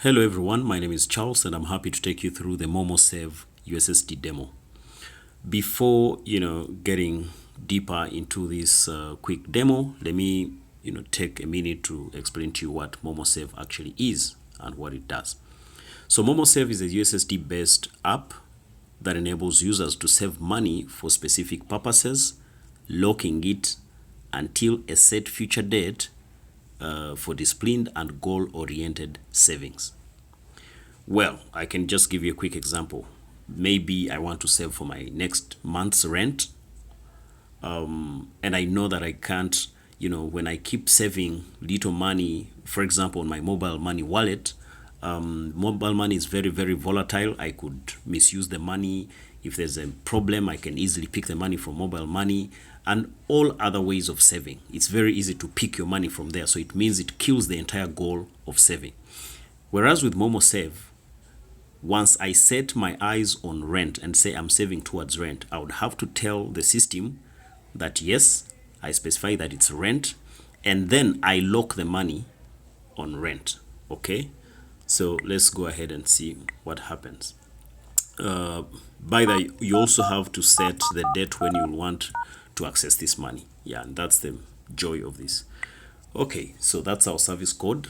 Hello everyone, my name is Charles and I'm happy to take you through the MomoSave USSD demo. Before, getting deeper into this quick demo, let me, take a minute to explain to you what MomoSave actually is and what it does. So MomoSave is a USSD based app that enables users to save money for specific purposes, locking it until a set future date for disciplined and goal-oriented savings. Well, I can just give you a quick example. Maybe I want to save for my next month's rent, and I know that I can't, when I keep saving little money, for example, on my mobile money wallet. Mobile money is very, very volatile. I could misuse the money. If there's a problem, I can easily pick the money from mobile money and all other ways of saving. It's very easy to pick your money from there. So it means it kills the entire goal of saving. Whereas with MomoSave, once I set my eyes on rent and say I'm saving towards rent, I would have to tell the system that yes, I specify that it's rent, and then I lock the money on rent. Okay, so let's go ahead and see what happens. By the way, you also have to set the date when you want to access this money. Yeah, and that's the joy of this. Okay, so that's our service code.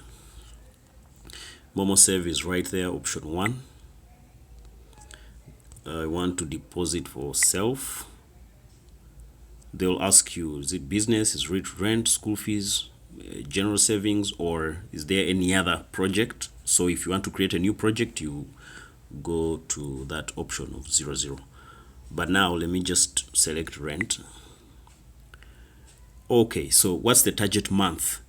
MomoSave is right there, option 1. I want to deposit for self. They'll ask you, is it business, is it rent, school fees, general savings, or is there any other project? So if you want to create a new project, you go to that option of 00. But now let me just select rent. Okay, so what's the target month?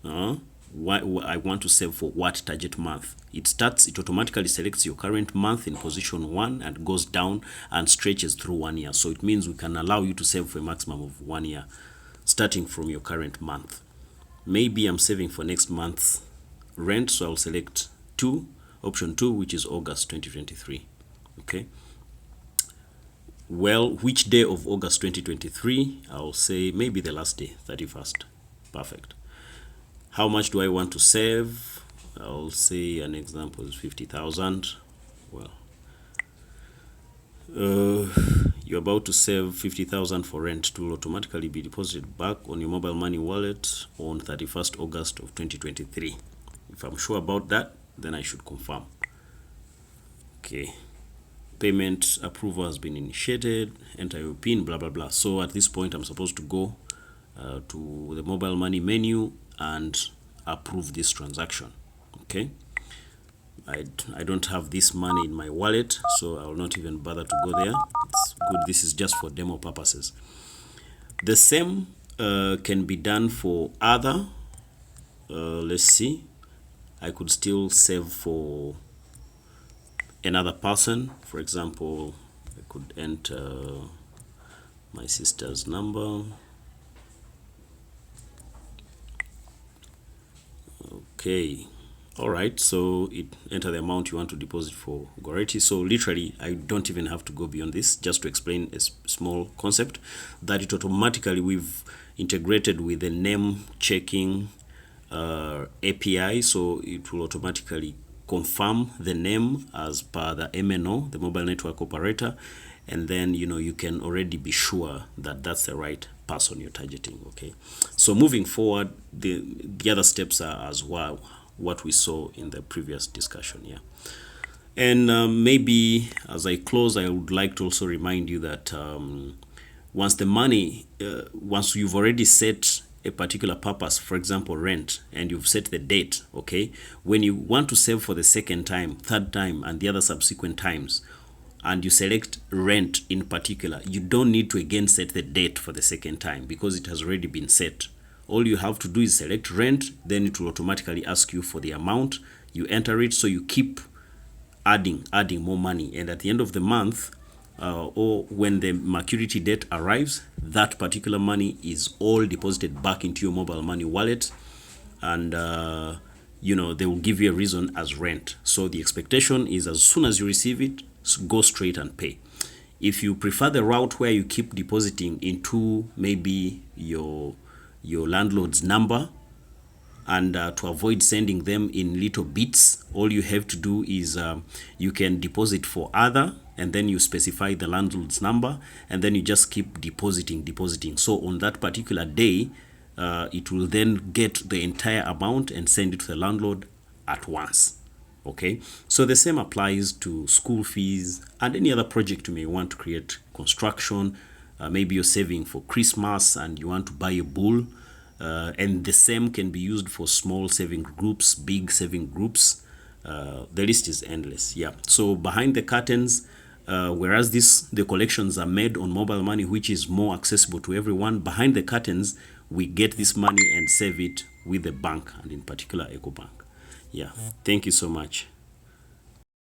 Why I want to save for what target month? It automatically selects your current month in position 1 and goes down and stretches through 1 year. So it means we can allow you to save for a maximum of 1 year starting from your current month. Maybe I'm saving for next month's rent, so I'll select option 2, which is August 2023. Okay. Well, which day of August 2023? I'll say maybe the last day, 31st. Perfect. How much do I want to save? I'll say an example is 50,000. Well, you're about to save 50,000 for rent. It will automatically be deposited back on your mobile money wallet on 31st August of 2023. If I'm sure about that, then I should confirm. Okay. Payment approval has been initiated. Enter your PIN, blah, blah, blah. So at this point, I'm supposed to go to the mobile money menu and approve this transaction. Okay, I don't have this money in my wallet, so I will not even bother to go there. It's good. This is just for demo purposes. The same can be done for other. Let's see. I could still save for another person. For example, I could enter my sister's number. Okay, all right, so enter the amount you want to deposit for Goreti. So literally, I don't even have to go beyond this, just to explain a small concept that it automatically, we've integrated with the name checking API, so it will automatically confirm the name as per the MNO, the mobile network operator, and then you can already be sure that that's the right person you're targeting. Okay, so moving forward, the other steps are as well what we saw in the previous discussion. Yeah, and maybe as I close, I would like to also remind you that once you've already set a particular purpose, for example rent, and you've set the date, okay, when you want to save for the second time, third time, and the other subsequent times, and you select rent in particular, you don't need to again set the date for the second time because it has already been set. All you have to do is select rent, then it will automatically ask you for the amount, you enter it, so you keep adding more money, and at the end of the month or when the maturity date arrives, that particular money is all deposited back into your mobile money wallet, and they will give you a reason as rent. So the expectation is as soon as you receive it, go straight and pay. If you prefer the route where you keep depositing into maybe your landlord's number, And to avoid sending them in little bits, all you have to do is you can deposit for other, and then you specify the landlord's number, and then you just keep depositing. So on that particular day, it will then get the entire amount and send it to the landlord at once. Okay, so the same applies to school fees and any other project you may want to create. Construction, maybe you're saving for Christmas and you want to buy a bull, and the same can be used for small saving groups, big saving groups. The list is endless. Yeah, so behind the curtains, whereas the collections are made on mobile money, which is more accessible to everyone, behind the curtains we get this money and save it with the bank, and in particular EcoBank. Yeah, thank you so much.